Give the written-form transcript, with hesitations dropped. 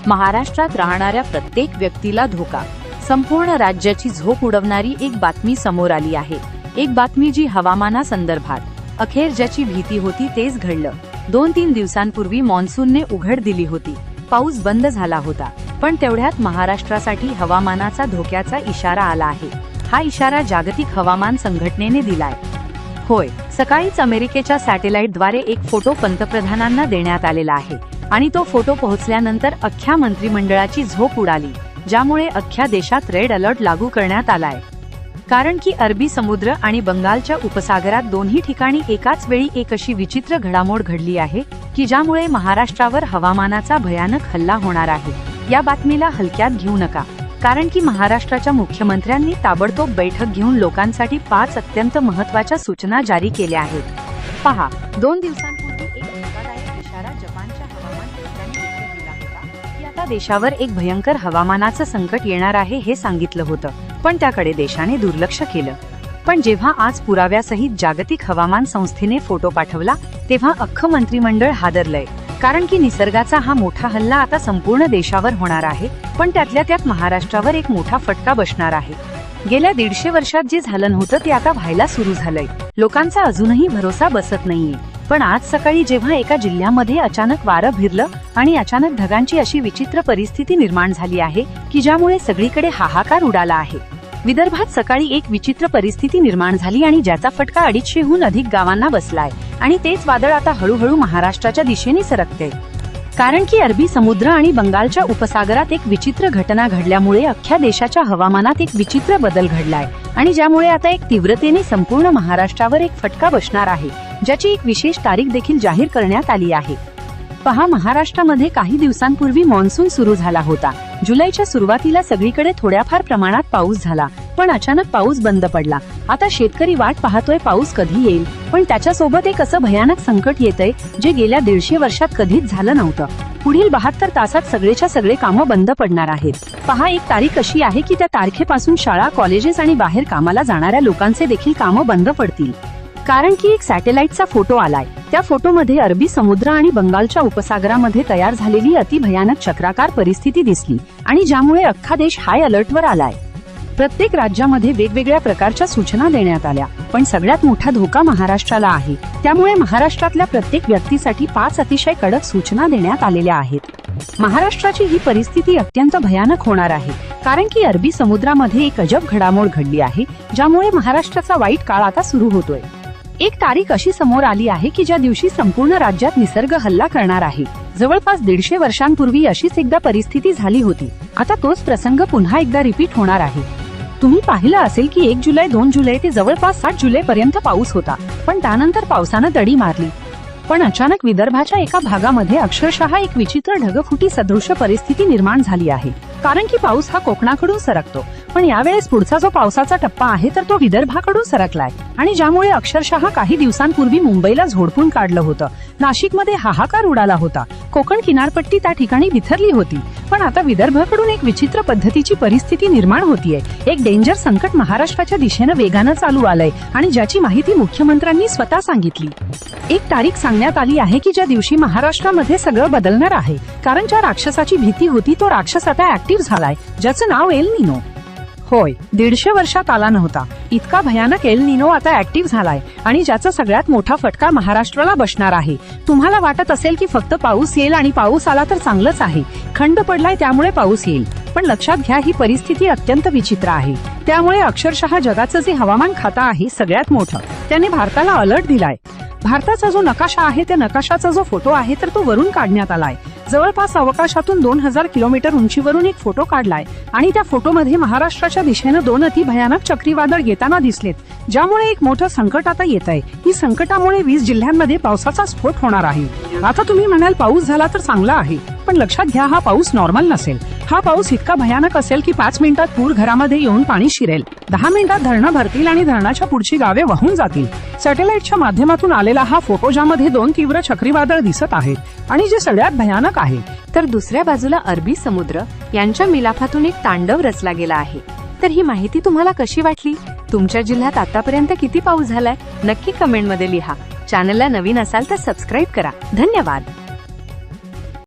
महाराष्ट्रात राहणाऱ्या प्रत्येक व्यक्तीला धोका, संपूर्ण राज्याची झोप उडवणारी एक बातमी समोर आली आहे। एक बातमी जी हवामानासंदर्भात, अखेर ज्याची भीती होती तेच घडलं। 2-3 दिवसांपूर्वी मॉन्सूनने उघड दिली होती, पाऊस बंद झाला होता, पण तेवढ्यात महाराष्ट्रासाठी हवामानाचा धोक्याचा इशारा आला आहे। हा इशारा जागतिक हवामान संघटनेने दिलाय। होय, सकाळीच अमेरिकेच्या सॅटेलाइटद्वारे एक फोटो पंतप्रधानांना देण्यात आलेला आहे आणि तो फोटो पोहोचल्यानंतर अख्ख्या मंत्रिमंडळाची झोप उडाली, ज्यामुळे अख्ख्या देशात रेड अलर्ट लागू करण्यात आलाय। कारण की अरबी समुद्र आणि बंगालच्या उपसागरात दोन्ही ठिकाणी एकाच वेळी एक अशी विचित्र घडामोड घडली आहे की ज्यामुळे महाराष्ट्रावर हवामानाचा भयानक हल्ला होणार आहे। या बातमीला हलक्यात घेऊ नका, कारण की महाराष्ट्राच्या मुख्यमंत्र्यांनी ताबडतोब बैठक घेऊन लोकांसाठी 5 अत्यंत महत्त्वाच्या सूचना जारी केल्या आहेत। पहा, 2 दिवसांपूर्वी एक धोकादायक इशारा जपानच्या हवामान केंद्राने देखील दिला होता की आता देशावर एक भयंकर हवामानाचं संकट येणार आहे हे सांगितलं होतं, पण त्याकडे देशाने दुर्लक्ष केलं। पण जेव्हा आज पुराव्यासहित जागतिक हवामान संस्थेने फोटो पाठवला तेव्हा अख्खं मंत्रिमंडळ हादरलंय, कारण की निसर्गाचा हा मोठा हल्ला आता संपूर्ण देशावर होणार आहे, पण त्यातल्या त्यात महाराष्ट्रावर एक मोठा फटका बसणार आहे। गेल्या 150 वर्षात जे झालं नव्हतं ते आता व्हायला सुरू झालंय। लोकांचा अजूनही भरोसा बसत नाहीये, पण आज सकाळी जेव्हा एका जिल्ह्यामध्ये अचानक वारं भिरलं आणि अचानक ढगांची अशी विचित्र परिस्थिती निर्माण झाली आहे की ज्यामुळे सगळीकडे हाहाकार उडाला आहे। विदर्भात सकाळी एक विचित्र परिस्थिती निर्माण झाली आणि ज्याचा फटका 250हून अधिक गावांना बसलाय आणि तेच वादळ आता हळूहळू महाराष्ट्राच्या दिशेने सरकते। कारण की अरबी समुद्र आणि बंगालच्या उपसागरात एक विचित्र घटना घडल्यामुळे अख्ख्या देशाच्या हवामानात एक विचित्र बदल घडलाय आणि ज्यामुळे आता एक तीव्रतेने संपूर्ण महाराष्ट्रावर एक फटका बसणार आहे, ज्याची एक विशेष तारीख देखील जाहीर करण्यात आली आहे। पहा, महाराष्ट्रामध्ये काही दिवसांपूर्वी मॉन्सून सुरू झाला होता। जुलैच्या सुरुवातीला सगळीकडे थोड्याफार प्रमाणात पाऊस झाला, पण अचानक पाऊस बंद पडला। आता शेतकरी वाट पाहतोय पाऊस कधी येईल, पण त्याच्यासोबत एक असं भयानक संकट येतंय जे गेल्या 150 वर्षात कधीच झालं नव्हतं। पुढील 72 तासात सगळेच्या सगळे कामं बंद पडणार आहेत। पहा, एक तारीख अशी आहे की त्या तारखेपासून शाळा, कॉलेजेस आणि बाहेर कामाला जाणाऱ्या लोकांचे देखील कामं बंद पडतील। कारण की एक सॅटेलाइटचा फोटो आलाय, त्या फोटोमध्ये अरबी समुद्र आणि बंगालच्या उपसागरामध्ये तयार झालेली अतिभयानक चक्राकार परिस्थिती दिसली आणि ज्यामुळे अख्खा देश हाय अलर्टवर आलाय। प्रत्येक राज्यामध्ये वेगवेगळ्या प्रकारच्या सूचना देण्यात आल्या, पण सगळ्यात मोठा धोका महाराष्ट्राला आहे। त्यामुळे महाराष्ट्रातल्या प्रत्येक व्यक्तीसाठी 5 अतिशय कडक सूचना देण्यात आलेल्या आहेत। महाराष्ट्राची ही परिस्थिती अत्यंत भयानक होणार आहे, कारण की अरबी समुद्रामध्ये एक अजब घडामोड घडली आहे, ज्यामुळे महाराष्ट्राचा वाईट काळ आता सुरू होतोय। एक तारीख अशी समोर आली आहे की ज्या दिवशी संपूर्ण राज्यात निसर्ग हल्ला करणार आहे। जवळपास 150 वर्षांपूर्वी अशीच एकदा परिस्थिती झाली होती। आता तोच प्रसंग पुन्हा एकदा रिपीट होणार आहे। तुम्ही पाहिलं असेल की 1 जुलै, 2 जुलै ते जवळपास 7 जुलै पर्यंत पाऊस होता, पण त्यानंतर पावसानं दडी मारली। पण अचानक विदर्भाच्या एका भागामध्ये अक्षरशः एक विचित्र ढगफुटी सदृश्य परिस्थिती निर्माण झाली आहे। कारण की पाऊस हा कोकणाकडून सरकतो, पण यावेळेस पुढचा जो पावसाचा टप्पा आहे तर तो विदर्भाकडून सरकलाय आणि ज्यामुळे अक्षरशः काही दिवसांपूर्वी मुंबईला झोडपून काढलं होतं। नाशिकमध्ये हाहाकार उडाला होता, कोकण किनारपट्टी त्या ठिकाणी बिथरली होती। पण आता विदर्भाकडून एक विचित्र पद्धतीची परिस्थिती निर्माण होतीये। एक डेंजर संकट महाराष्ट्राच्या दिशेनं वेगानं चालू आलंय आणि ज्याची माहिती मुख्यमंत्र्यांनी स्वतः सांगितली। एक तारीख सांगण्यात आली आहे की ज्या दिवशी महाराष्ट्रामध्ये सगळं बदलणार आहे, कारण ज्या राक्षसाची भीती होती तो राक्षस आता ऍक्टिव्ह झालाय, ज्याचं नाव एल निनो। होय, 150 वर्षात आला नव्हता इतका भयानक एल निनो आता ऍक्टिव्ह झालाय आणि ज्याचा सगळ्यात मोठा फटका महाराष्ट्राला बसणार आहे। तुम्हाला वाटत असेल की फक्त पाऊस येईल आणि पाऊस आला तर चांगलंच आहे, खंड पडलाय त्यामुळे पाऊस येईल, पण लक्षात घ्या ही परिस्थिती अत्यंत विचित्र आहे। त्यामुळे अक्षरशः जगाचं जे हवामान खातं आहे सगळ्यात मोठं, त्याने भारताला अलर्ट दिलाय। भारताचा जो नकाशा आहे त्या नकाशाचा जो फोटो आहे तर तो वरून काढण्यात आलाय। जवळपास अवकाशातून 2000 किलोमीटर उंचीवरून एक फोटो काढलाय आणि त्या फोटोमध्ये महाराष्ट्राच्या दिशेनं 2 अति भयानक चक्रीवादळ येताना दिसलेत, ज्यामुळे एक मोठं संकट आता येत आहे। ही संकटामुळे 20 जिल्ह्यांमध्ये पावसाचा स्फोट होणार आहे। आता तुम्ही म्हणाल पाऊस झाला तर चांगला आहे, पण लक्षात घ्या हा पाऊस नॉर्मल नसेल। हा पाऊस इतका भयानक असेल की 5 मिनिटात पूर घरामध्ये येऊन पाणी शिरेल, 10 मिनिटात धरणं भरतील आणि धरणाच्या पुढची गावे वाहून जातील। सॅटेलाइटच्या माध्यमातून आलेला हा फोटो ज्यामध्ये 2 तीव्र चक्रीवादळ दिसत आहेत आणि जे सगळ्यात भयानक आहे, तर दुसऱ्या बाजूला अरबी समुद्र यांच्या मिलाफातून एक तांडव रचला गेला आहे। तर ही माहिती तुम्हाला कशी वाटली? तुमच्या जिल्ह्यात आतापर्यंत किती पाऊस झालाय नक्की कमेंटमध्ये लिहा। चॅनलला नवीन असाल तर सबस्क्राईब करा। धन्यवाद।